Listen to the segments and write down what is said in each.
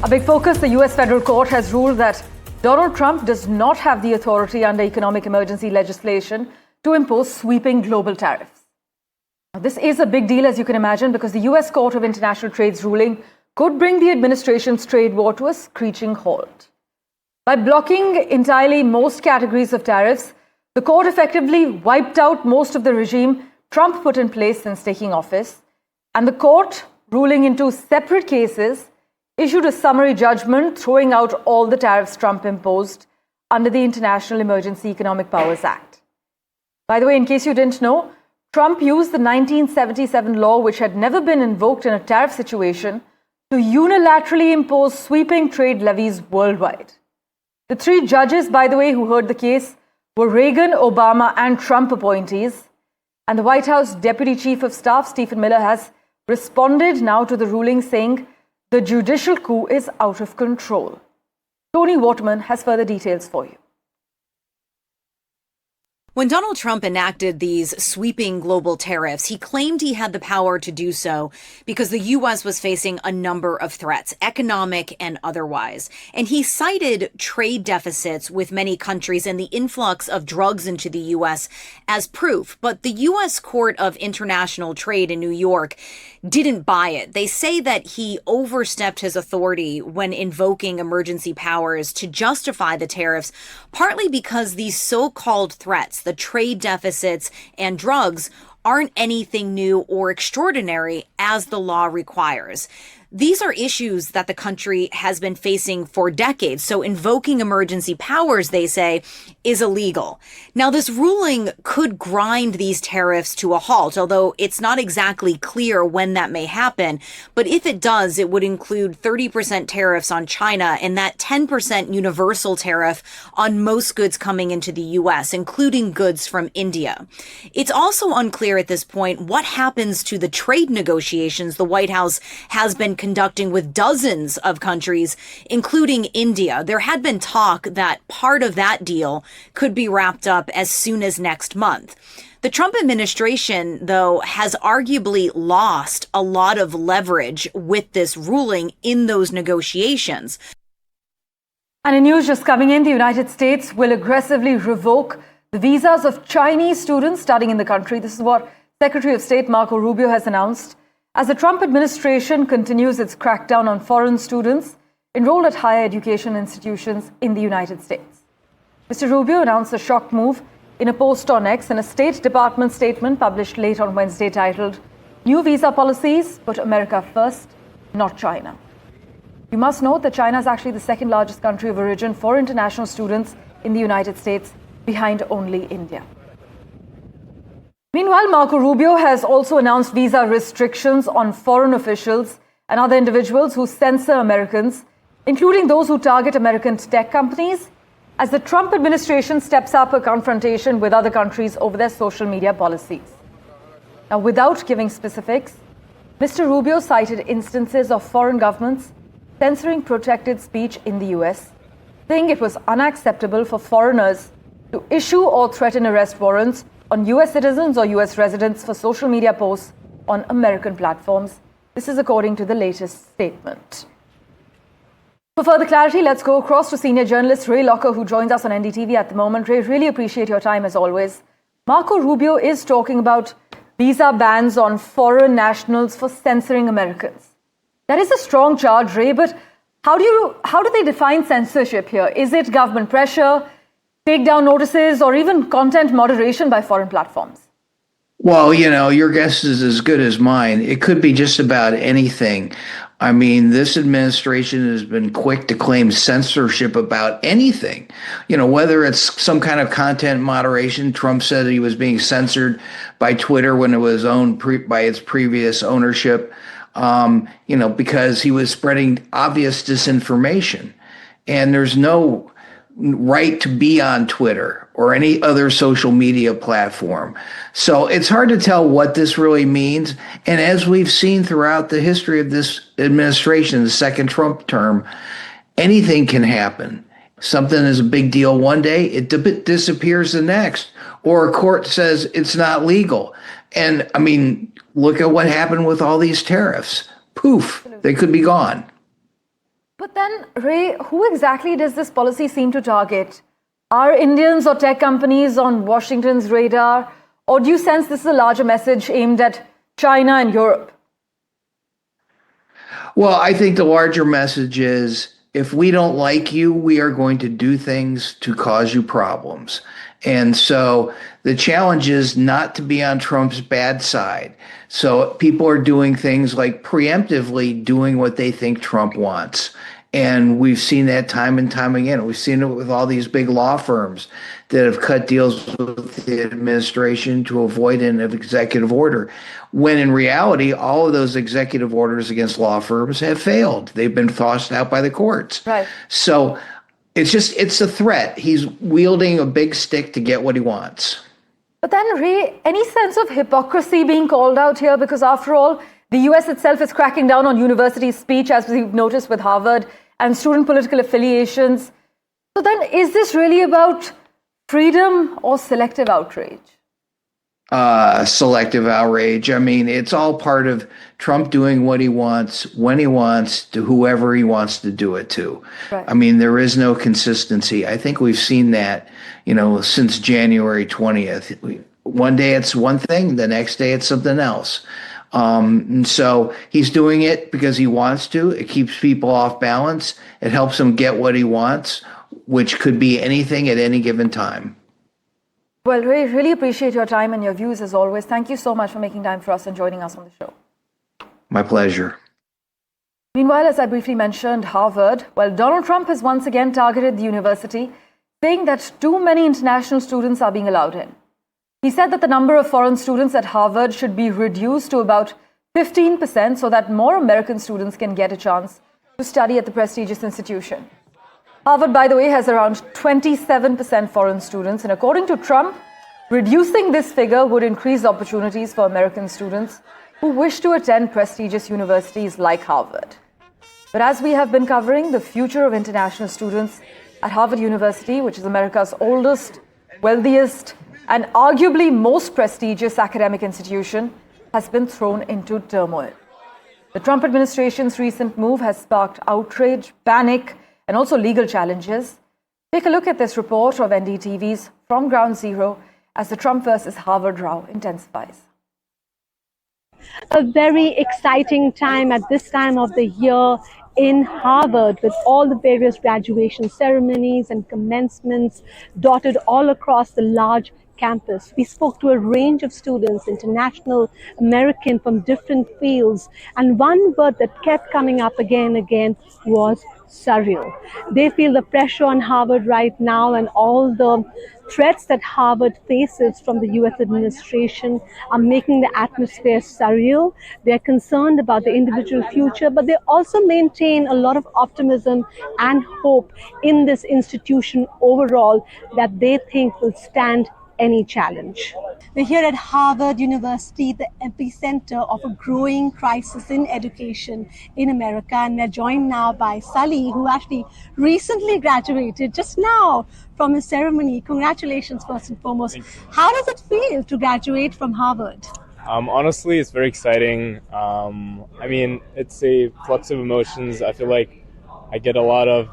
A big focus, the US federal court has ruled that Donald Trump does not have the authority under economic emergency legislation to impose sweeping global tariffs. Now, this is a big deal, as you can imagine, because the US Court of International Trade's ruling could bring the administration's trade war to a screeching halt. By blocking entirely most categories of tariffs, the court effectively wiped out most of the regime Trump put in place since taking office, and the court, ruling in two separate cases, issued a summary judgment throwing out all the tariffs Trump imposed under the International Emergency Economic Powers Act. By the way, in case you didn't know, Trump used the 1977 law, which had never been invoked in a tariff situation, to unilaterally impose sweeping trade levies worldwide. The three judges, by the way, who heard the case were Reagan, Obama, and Trump appointees. And the White House Deputy Chief of Staff, Stephen Miller, has responded now to the ruling, saying the judicial coup is out of control. Tony Waterman has further details for you. When Donald Trump enacted these sweeping global tariffs, he claimed he had the power to do so because the U.S. was facing a number of threats, economic and otherwise. And he cited trade deficits with many countries and the influx of drugs into the U.S. as proof. But the U.S. Court of International Trade in New York didn't buy it. They say that he overstepped his authority when invoking emergency powers to justify the tariffs, partly because these so-called threats, the trade deficits and drugs, aren't anything new or extraordinary as the law requires. These are issues that the country has been facing for decades. So invoking emergency powers, they say, is illegal. Now, this ruling could grind these tariffs to a halt, although it's not exactly clear when that may happen. But if it does, it would include 30% tariffs on China and that 10% universal tariff on most goods coming into the U.S., including goods from India. It's also unclear at this point what happens to the trade negotiations the White House has been conducting with dozens of countries, including India. There had been talk that part of that deal could be wrapped up as soon as next month. The Trump administration, though, has arguably lost a lot of leverage with this ruling in those negotiations. And in news just coming in, the United States will aggressively revoke the visas of Chinese students studying in the country. This is what Secretary of State Marco Rubio has announced as the Trump administration continues its crackdown on foreign students enrolled at higher education institutions in the United States. Mr. Rubio announced a shock move in a post on X and a State Department statement published late on Wednesday titled, "New Visa Policies Put America First, Not China." You must note that China is actually the second largest country of origin for international students in the United States, behind only India. Meanwhile, Marco Rubio has also announced visa restrictions on foreign officials and other individuals who censor Americans, including those who target American tech companies, as the Trump administration steps up a confrontation with other countries over their social media policies. Now, without giving specifics, Mr. Rubio cited instances of foreign governments censoring protected speech in the US, saying it was unacceptable for foreigners to issue or threaten arrest warrants on US citizens or US residents for social media posts on American platforms. This is according to the latest statement. For further clarity, let's go across to senior journalist Ray Locker, who joins us on NDTV at the moment. Ray, really appreciate your time as always. Marco Rubio is talking about visa bans on foreign nationals for censoring Americans. That is a strong charge, Ray, but how do they define censorship here? Is it government pressure, takedown notices, or even content moderation by foreign platforms? Well, your guess is as good as mine. It could be just about anything. I mean, this administration has been quick to claim censorship about anything, whether it's some kind of content moderation. Trump said he was being censored by Twitter when it was owned by its previous ownership, because he was spreading obvious disinformation. And there's no right to be on Twitter or any other social media platform. So it's hard to tell what this really means. And as we've seen throughout the history of this administration, the second Trump term, anything can happen. Something is a big deal one day, it disappears the next, or a court says it's not legal. And I mean, look at what happened with all these tariffs. Poof, they could be gone. But But then, Ray, who exactly does this policy seem to target? Are Indians or tech companies on Washington's radar? Or do you sense this is a larger message aimed at China and Europe? Well, I think the larger message is if we don't like you, we are going to do things to cause you problems. And so the challenge is not to be on Trump's bad side. So people are doing things like preemptively doing what they think Trump wants. And we've seen that time and time again. We've seen it with all these big law firms that have cut deals with the administration to avoid an executive order, when in reality, all of those executive orders against law firms have failed. They've been tossed out by the courts. Right. So it's a threat. He's wielding a big stick to get what he wants. But then, Ray, any sense of hypocrisy being called out here? Because after all, the US itself is cracking down on university speech, as we've noticed with Harvard, and student political affiliations. So then, is this really about freedom or selective outrage? Selective outrage. I mean, it's all part of Trump doing what he wants, when he wants, to whoever he wants to do it to. Right. I mean, there is no consistency. I think we've seen that, since January 20th. One day it's one thing, the next day it's something else. And so he's doing it because he wants to. It keeps people off balance. It helps him get what he wants, which could be anything at any given time. Well, Ray, really appreciate your time and your views as always. Thank you so much for making time for us and joining us on the show. My pleasure. Meanwhile, as I briefly mentioned, Harvard, Donald Trump has once again targeted the university, saying that too many international students are being allowed in. He said that the number of foreign students at Harvard should be reduced to about 15% so that more American students can get a chance to study at the prestigious institution. Harvard, by the way, has around 27% foreign students, and according to Trump, reducing this figure would increase opportunities for American students who wish to attend prestigious universities like Harvard. But as we have been covering, the future of international students at Harvard University, which is America's oldest, wealthiest, and arguably most prestigious academic institution, has been thrown into turmoil. The Trump administration's recent move has sparked outrage, panic, and also legal challenges. Take a look at this report of NDTV's From Ground Zero as the Trump versus Harvard row intensifies. A very exciting time at this time of the year in Harvard, with all the various graduation ceremonies and commencements dotted all across the large campus. We spoke to a range of students, international, American, from different fields, and one word that kept coming up again and again was surreal. They feel the pressure on Harvard right now, and all the threats that Harvard faces from the US administration are making the atmosphere surreal. They're concerned about the individual future, but they also maintain a lot of optimism and hope in this institution overall that they think will stand any challenge. We're here at Harvard University, the epicenter of a growing crisis in education in America, and we're joined now by Sully, who actually recently graduated just now from a ceremony. Congratulations, first and foremost. How does it feel to graduate from Harvard? Honestly, it's very exciting. I mean, it's a flux of emotions. I feel like I get a lot of,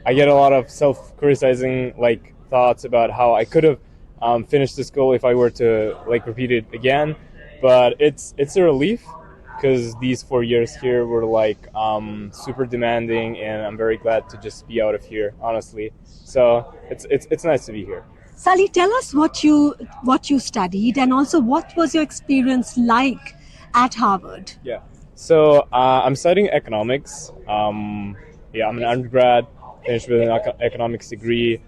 I get a lot of self-criticizing thoughts about how I could have finished the school if I were to repeat it again. But it's a relief because these 4 years here were super demanding, and I'm very glad to just be out of here, honestly. So it's nice to be here. Sully, tell us what you studied, and also what was your experience like at Harvard? Yeah. So I'm studying economics. I'm an undergrad. Finished with an economics degree.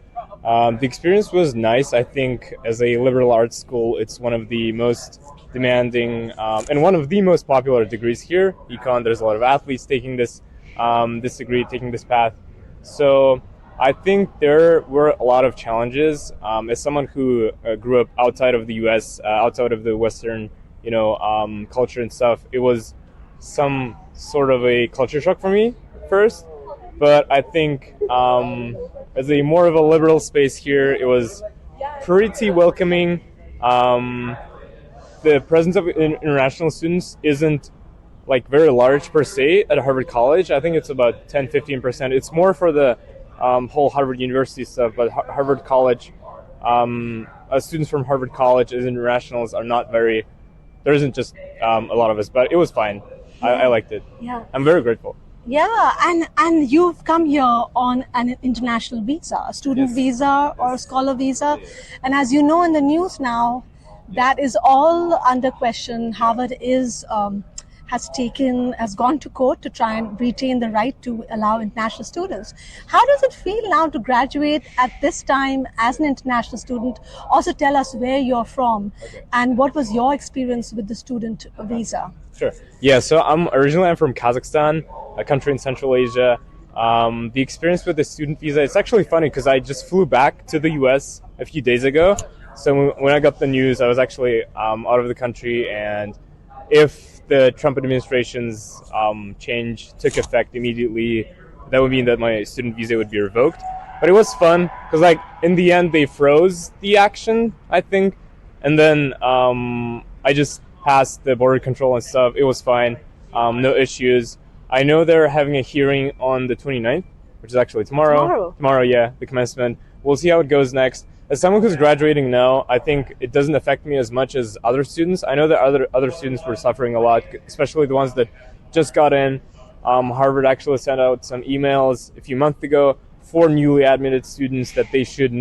The experience was nice. I think as a liberal arts school, it's one of the most demanding and one of the most popular degrees here. Econ, there's a lot of athletes taking this degree, taking this path. So I think there were a lot of challenges. As someone who grew up outside of the U.S., outside of the Western, culture and stuff, it was some sort of a culture shock for me first. But I think as a more of a liberal space here, it was pretty welcoming. The presence of international students isn't like very large per se at Harvard College. I think it's about 10-15%. It's more for the whole Harvard University stuff, but Harvard College, students from Harvard College as internationals are not very, there isn't just a lot of us, but it was fine. I liked it. Yeah. I'm very grateful. Yeah, and you've come here on an international visa, a student visa or a scholar visa. And as you know in the news now, that is all under question. Harvard has gone to court to try and retain the right to allow international students. How does it feel now to graduate at this time as an international student? Also tell us where you're from and what was your experience with the student visa? Sure. Yeah, so I'm from Kazakhstan, a country in Central Asia. The experience with the student visa, it's actually funny because I just flew back to the US a few days ago. So when I got the news, I was actually out of the country, and if the Trump administration's change took effect immediately, that would mean that my student visa would be revoked. But it was fun because, like, in the end, they froze the action, I think, and then I just passed the border control and stuff. It was fine, no issues. I know they're having a hearing on the 29th, which is actually tomorrow. Tomorrow, yeah, the commencement. We'll see how it goes next. As someone who's graduating now, I think it doesn't affect me as much as other students. I know that other students were suffering a lot, especially the ones that just got in. Harvard actually sent out some emails a few months ago for newly admitted students that they should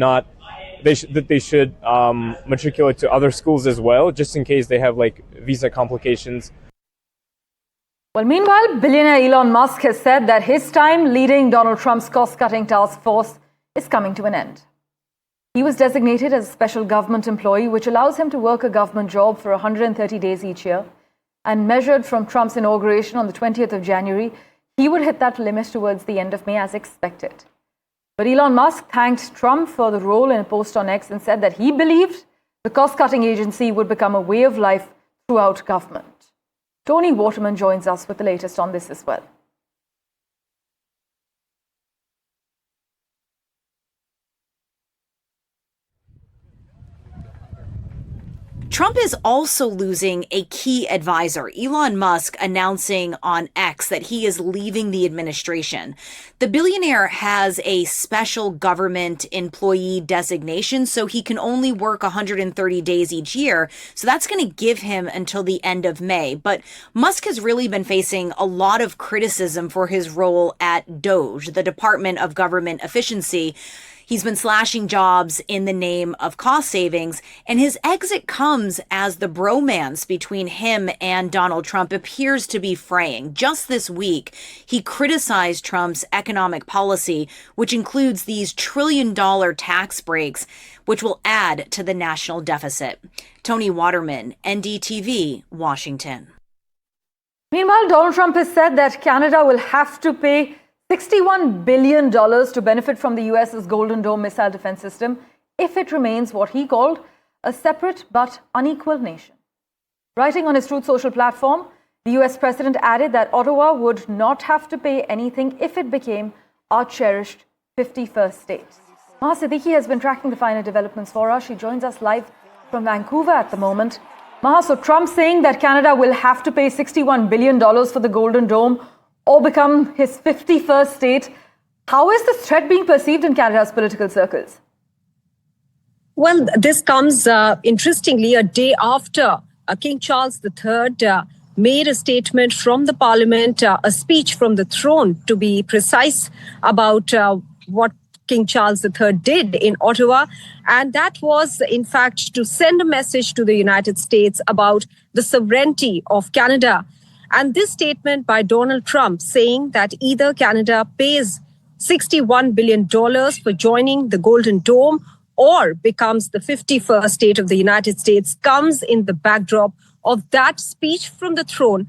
matriculate to other schools as well, just in case they have like visa complications. Well, meanwhile, billionaire Elon Musk has said that his time leading Donald Trump's cost-cutting task force is coming to an end. He was designated as a special government employee, which allows him to work a government job for 130 days each year. And measured from Trump's inauguration on the 20th of January, he would hit that limit towards the end of May as expected. But Elon Musk thanked Trump for the role in a post on X and said that he believed the cost-cutting agency would become a way of life throughout government. Tony Waterman joins us with the latest on this as well. Trump is also losing a key advisor, Elon Musk announcing on X that he is leaving the administration. The billionaire has a special government employee designation, so he can only work 130 days each year. So that's going to give him until the end of May. But Musk has really been facing a lot of criticism for his role at DOGE, the Department of Government Efficiency. He's been slashing jobs in the name of cost savings, and his exit comes as the bromance between him and Donald Trump appears to be fraying. Just this week, he criticized Trump's economic policy, which includes these trillion-dollar tax breaks, which will add to the national deficit. Tony Waterman, NDTV, Washington. Meanwhile, Donald Trump has said that Canada will have to pay $61 billion to benefit from the US's Golden Dome missile defense system if it remains what he called a separate but unequal nation. Writing on his Truth Social platform, the US president added that Ottawa would not have to pay anything if it became our cherished 51st state. Maha Siddiqui has been tracking the final developments for us. She joins us live from Vancouver at the moment. Maha, so Trump saying that Canada will have to pay $61 billion for the Golden Dome or become his 51st state. How is this threat being perceived in Canada's political circles? Well, this comes, interestingly, a day after King Charles III made a statement from the parliament, a speech from the throne, to be precise, about what King Charles III did in Ottawa. And that was, in fact, to send a message to the United States about the sovereignty of Canada. And this statement by Donald Trump saying that either Canada pays $61 billion for joining the Golden Dome or becomes the 51st state of the United States comes in the backdrop of that speech from the throne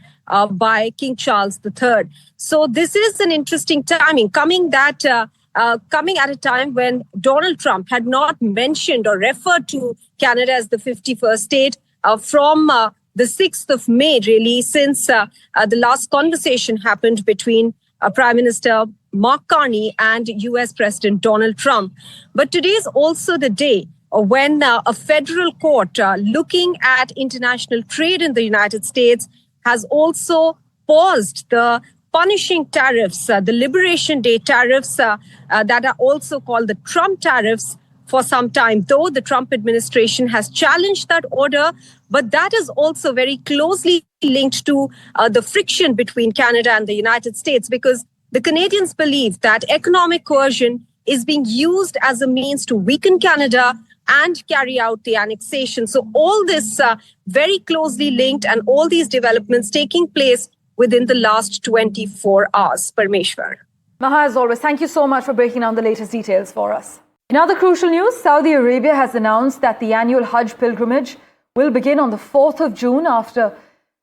by King Charles III. So this is an interesting timing, coming at a time when Donald Trump had not mentioned or referred to Canada as the 51st state from the 6th of May, really, since the last conversation happened between Prime Minister Mark Carney and US President Donald Trump. But today is also the day when a federal court looking at international trade in the United States has also paused the punishing tariffs, the Liberation Day tariffs that are also called the Trump tariffs for some time, though the Trump administration has challenged that order. But that is also very closely linked to the friction between Canada and the United States, because the Canadians believe that economic coercion is being used as a means to weaken Canada and carry out the annexation. So all this very closely linked, and all these developments taking place within the last 24 hours. Parmeshwar. Maha, as always, thank you so much for breaking down the latest details for us. In other crucial news, Saudi Arabia has announced that the annual Hajj pilgrimage will begin on the 4th of June after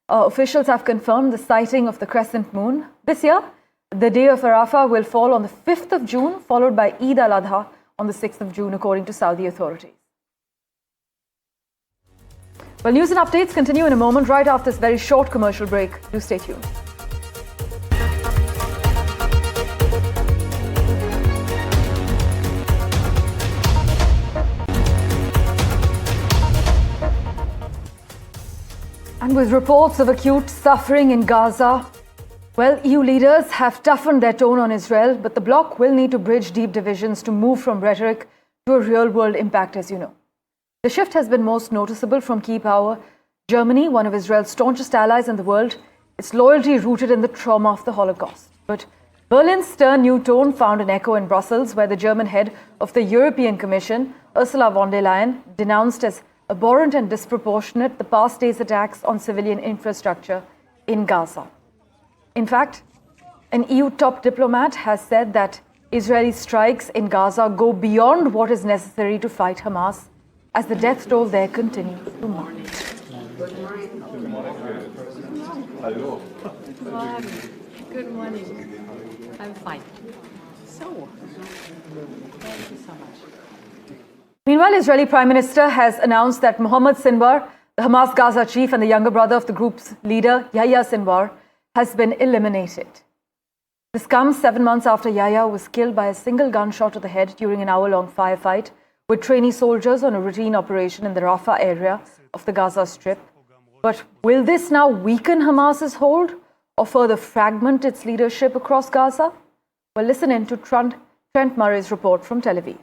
officials have confirmed the sighting of the crescent moon. This year, the day of Arafah will fall on the 5th of June, followed by Eid al-Adha on the 6th of June, according to Saudi authorities. Well, news and updates continue in a moment, right after this very short commercial break. Do stay tuned. And with reports of acute suffering in Gaza, well, EU leaders have toughened their tone on Israel, but the bloc will need to bridge deep divisions to move from rhetoric to a real-world impact, as you know. The shift has been most noticeable from key power Germany, one of Israel's staunchest allies in the world, its loyalty rooted in the trauma of the Holocaust. But Berlin's stern new tone found an echo in Brussels, where the German head of the European Commission, Ursula von der Leyen, denounced as abhorrent and disproportionate the past days' attacks on civilian infrastructure in Gaza. In fact, an EU top diplomat has said that Israeli strikes in Gaza go beyond what is necessary to fight Hamas, as the death toll there continues to mount. Hello. Good morning. I'm fine. So, thank you so much. Meanwhile, Israeli Prime Minister has announced that Mohammed Sinwar, the Hamas Gaza chief and the younger brother of the group's leader, Yahya Sinwar, has been eliminated. This comes 7 months after Yahya was killed by a single gunshot to the head during an hour-long firefight with trainee soldiers on a routine operation in the Rafah area of the Gaza Strip. But will this now weaken Hamas's hold or further fragment its leadership across Gaza? Well, listen in to Trent Murray's report from Tel Aviv.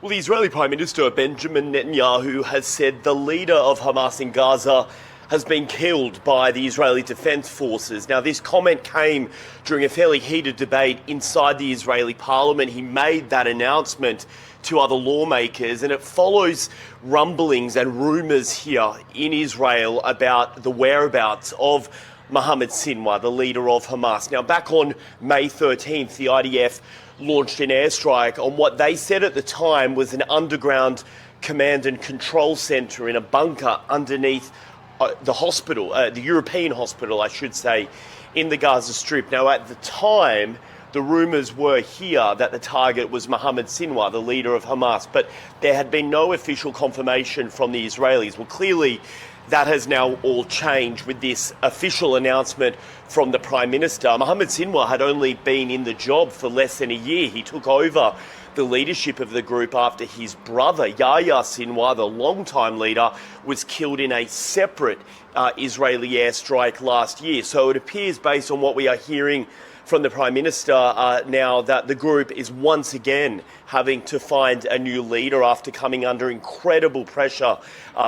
Well, the Israeli Prime Minister Benjamin Netanyahu has said the leader of Hamas in Gaza has been killed by the Israeli Defense Forces. Now, this comment came during a fairly heated debate inside the Israeli parliament. He made that announcement to other lawmakers, and it follows rumblings and rumours here in Israel about the whereabouts of Mohammed Sinwar, the leader of Hamas. Now, back on May 13th, the IDF launched an airstrike on what they said at the time was an underground command and control centre in a bunker underneath the hospital, the European hospital, I should say, in the Gaza Strip. Now, at the time, the rumours were here that the target was Mohammed Sinwar, the leader of Hamas, but there had been no official confirmation from the Israelis. Well, clearly, that has now all changed with this official announcement from the Prime Minister. Mohammed Sinwar had only been in the job for less than a year. He took over the leadership of the group after his brother, Yahya Sinwar, the longtime leader, was killed in a separate Israeli airstrike last year. So it appears, based on what we are hearing from the Prime Minister now, that the group is once again having to find a new leader after coming under incredible pressure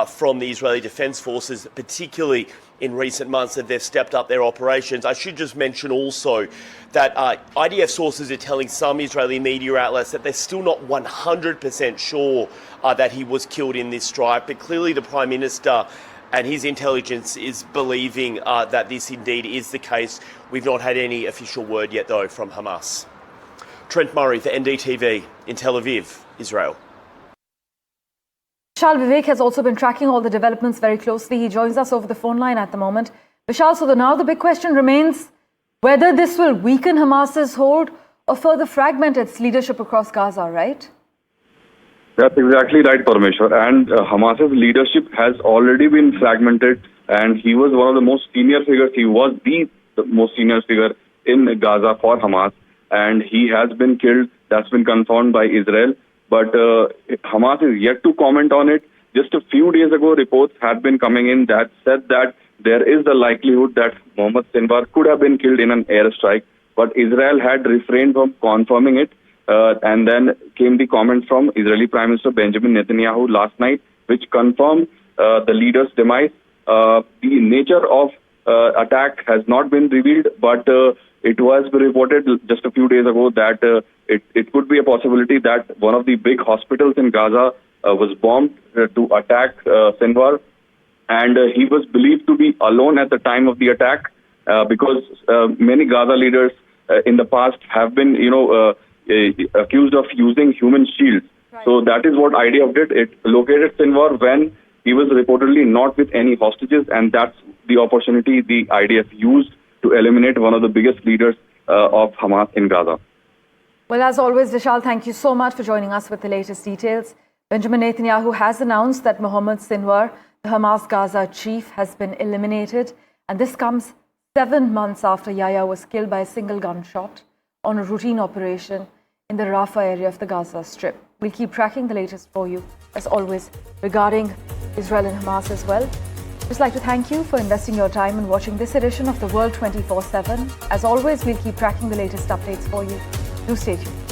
from the Israeli Defense Forces, particularly in recent months that they've stepped up their operations. I should just mention also that IDF sources are telling some Israeli media outlets that they're still not 100% sure that he was killed in this strike, but clearly the Prime Minister and his intelligence is believing that this indeed is the case. We've not had any official word yet, though, from Hamas. Trent Murray for NDTV in Tel Aviv, Israel. Vishal Vivek has also been tracking all the developments very closely. He joins us over the phone line at the moment. Vishal, so now the big question remains whether this will weaken Hamas's hold or further fragment its leadership across Gaza, right? That's exactly right, Parmeshwar. And Hamas's leadership has already been fragmented, and he was one of the most senior figures. He was the most senior figure in Gaza for Hamas, and he has been killed. That's been confirmed by Israel. But Hamas is yet to comment on it. Just a few days ago, reports had been coming in that said that there is the likelihood that Mohammed Sinwar could have been killed in an airstrike, but Israel had refrained from confirming it. And then came the comment from Israeli Prime Minister Benjamin Netanyahu last night, which confirmed the leader's demise. The nature of attack has not been revealed, but it was reported just a few days ago that it could be a possibility that one of the big hospitals in Gaza was bombed to attack Sinwar. And he was believed to be alone at the time of the attack because many Gaza leaders in the past have been, accused of using human shields. Right. So that is what IDF did. It located Sinwar when he was reportedly not with any hostages, and that's the opportunity the IDF used to eliminate one of the biggest leaders of Hamas in Gaza. Well, as always, Vishal, thank you so much for joining us with the latest details. Benjamin Netanyahu has announced that Mohammed Sinwar, the Hamas Gaza chief, has been eliminated. And this comes 7 months after Yahya was killed by a single gunshot on a routine operation in the Rafah area of the Gaza Strip. We'll keep tracking the latest for you, as always, regarding Israel and Hamas as well. Just like to thank you for investing your time in watching this edition of The World 24/7. As always, we'll keep tracking the latest updates for you. Do stay tuned.